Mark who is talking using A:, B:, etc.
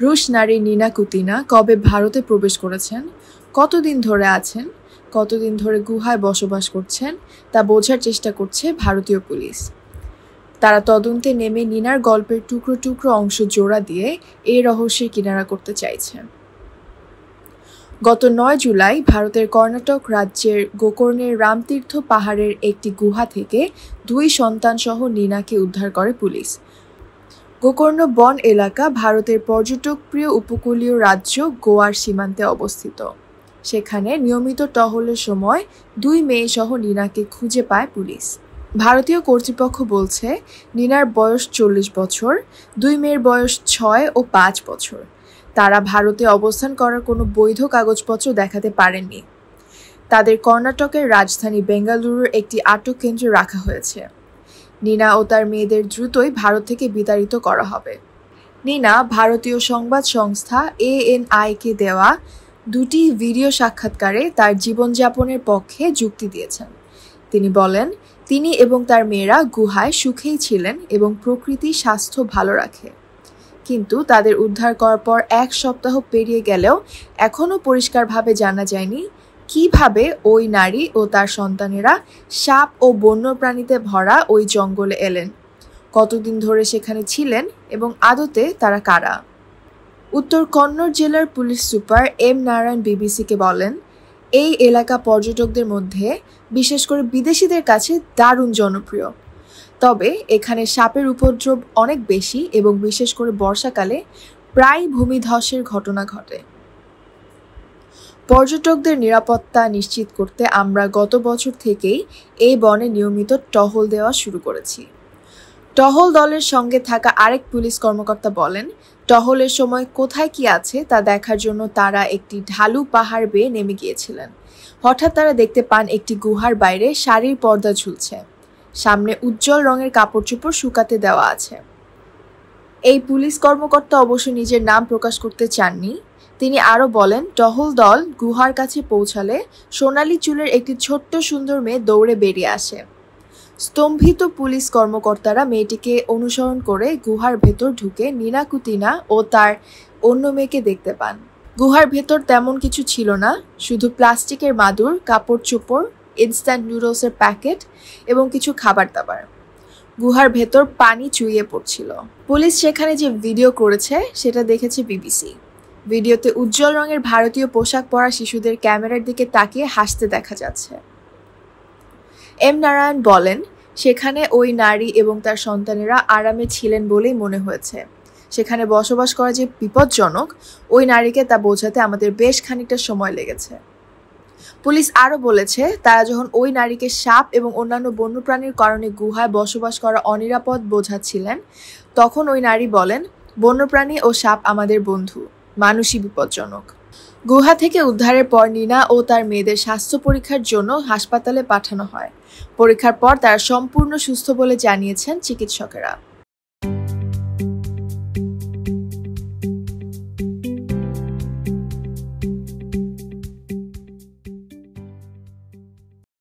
A: রুশ নারী নিনা কুতিনা কবে ভারতে প্রবেশ করেছেন, কতদিন ধরে আছেন, কতদিন ধরে গুহায় বসবাস করছেন তা বোঝার চেষ্টা করছে ভারতীয় পুলিশ। তারা তদন্তে নেমে নিনার গল্পের টুকরো টুকরো অংশ জোড়া দিয়ে এই রহস্যের কিনারা করতে চাইছে। গত ৯ জুলাই ভারতের কর্ণাটক রাজ্যের গোকর্ণের রামতীর্থ পাহাড়ের একটি গুহা থেকে ২ সন্তানসহ নিনাকে উদ্ধার করে পুলিশ। গোকর্ণ বন এলাকা ভারতের পর্যটকপ্রিয় উপকূলীয় রাজ্য গোয়ার সীমান্তে অবস্থিত। সেখানে নিয়মিত টহলের সময় ২ মেয়েসহ নিনাকে খুঁজে পায় পুলিশ। ভারতীয় কর্তৃপক্ষ বলছে, নিনার বয়স ৪০ বছর, ২ মেয়ের বয়স ৬ ও ৫ বছর। তারা ভারতে অবস্থান করার কোনো বৈধ কাগজপত্র দেখাতে পারেননি। তাদের কর্ণাটকের রাজধানী বেঙ্গালুরুর একটি আটক কেন্দ্রে রাখা হয়েছে। নিনা ও তার মেয়েদের দ্রুতই ভারত থেকে বিতাড়িত করা হবে। নিনা ভারতীয় সংবাদ সংস্থা ANI-কে দেওয়া ২টি ভিডিও সাক্ষাৎকারে তার জীবনযাপনের পক্ষে যুক্তি দিয়েছেন। তিনি বলেন, তিনি এবং তার মেয়েরা গুহায় সুখেই ছিলেন এবং প্রকৃতি স্বাস্থ্য ভালো রাখে। কিন্তু তাদের উদ্ধার করার পর ১ সপ্তাহ পেরিয়ে গেলেও এখনও পরিষ্কারভাবে জানা যায়নি কিভাবে ওই নারী ও তার সন্তানেরা সাপ ও বন্যপ্রাণীতে ভরা ওই জঙ্গলে এলেন, কতদিন ধরে সেখানে ছিলেন এবং আদতে তারা কারা। উত্তর কন্নড় জেলার পুলিশ সুপার M নারায়ণ বিবিসিকে বলেন, এই এলাকা পর্যটকদের মধ্যে, বিশেষ করে বিদেশিদের কাছে দারুণ জনপ্রিয়। তবে এখানে সাপের উপদ্রব অনেক বেশি এবং বিশেষ করে বর্ষাকালে প্রায় ভূমিধসের ঘটনা ঘটে। পর্যটকদের নিরাপত্তা নিশ্চিত করতে আমরা গত বছর থেকেই এই বনে নিয়মিত টহল দেওয়া শুরু করেছি। টহল দলের সঙ্গে থাকা আরেক পুলিশ কর্মকর্তা বলেন, টহলের সময় কোথায় কি আছে তা দেখার জন্য তারা একটি ঢালু পাহাড় বেয়ে নেমে গিয়েছিলেন। হঠাৎ তারা দেখতে পান একটি গুহার বাইরে শাড়ির পর্দা ঝুলছে। সামনে উজ্জ্বল রঙের কাপড় চোপড় শুকাতে দেওয়া আছে। এই পুলিশ কর্মকর্তা অবশ্য নিজের নাম প্রকাশ করতে চাননি। তিনি আরও বলেন, টহল দল গুহার কাছে পৌঁছালে সোনালি চুলের একটি ছোট্ট সুন্দর মেয়ে দৌড়ে বেরিয়ে আসে। স্তম্ভিত পুলিশ কর্মকর্তারা মেয়েটিকে অনুসরণ করে গুহার ভেতর ঢুকে নিনা কুতিনা ও তার অন্য মেয়েকে দেখতে পান। গুহার ভেতর তেমন কিছু ছিল না, শুধু প্লাস্টিকের মাদুর, কাপড় চোপড়, ইনস্ট্যান্ট নুডলসের প্যাকেট এবং কিছু খাবার দাবার। গুহার ভেতর পানি চুইয়ে পড়ছিল। পুলিশ সেখানে যে ভিডিও করেছে সেটা দেখেছে বিবিসি। ভিডিওতে উজ্জ্বল রঙের ভারতীয় পোশাক পরা শিশুদের ক্যামেরার দিকে তাকিয়ে হাসতে দেখা যাচ্ছে। M নারায়ণ বলেন, সেখানে ওই নারী এবং তার সন্তানেরা আরামে ছিলেন বলেই মনে হয়েছে। সেখানে বসবাস করা যে বিপজ্জনক, ওই নারীকে তা বোঝাতে আমাদের বেশ খানিকটা সময় লেগেছে। পুলিশ আরও বলেছে, তারা যখন ওই নারীকে সাপ এবং অন্যান্য বন্যপ্রাণীর কারণে গুহায় বসবাস করা অনিরাপদ বোঝাচ্ছিলেন, তখন ওই নারী বলেন, বন্যপ্রাণী ও সাপ আমাদের বন্ধু, মানুষই বিপজ্জনক। গুহা থেকে উদ্ধারের পর নিনা ও তার মেয়েদের স্বাস্থ্য পরীক্ষার জন্য হাসপাতালে পাঠানো হয়। পরীক্ষার পর তারা সম্পূর্ণ সুস্থ বলে জানিয়েছেন চিকিৎসকেরা।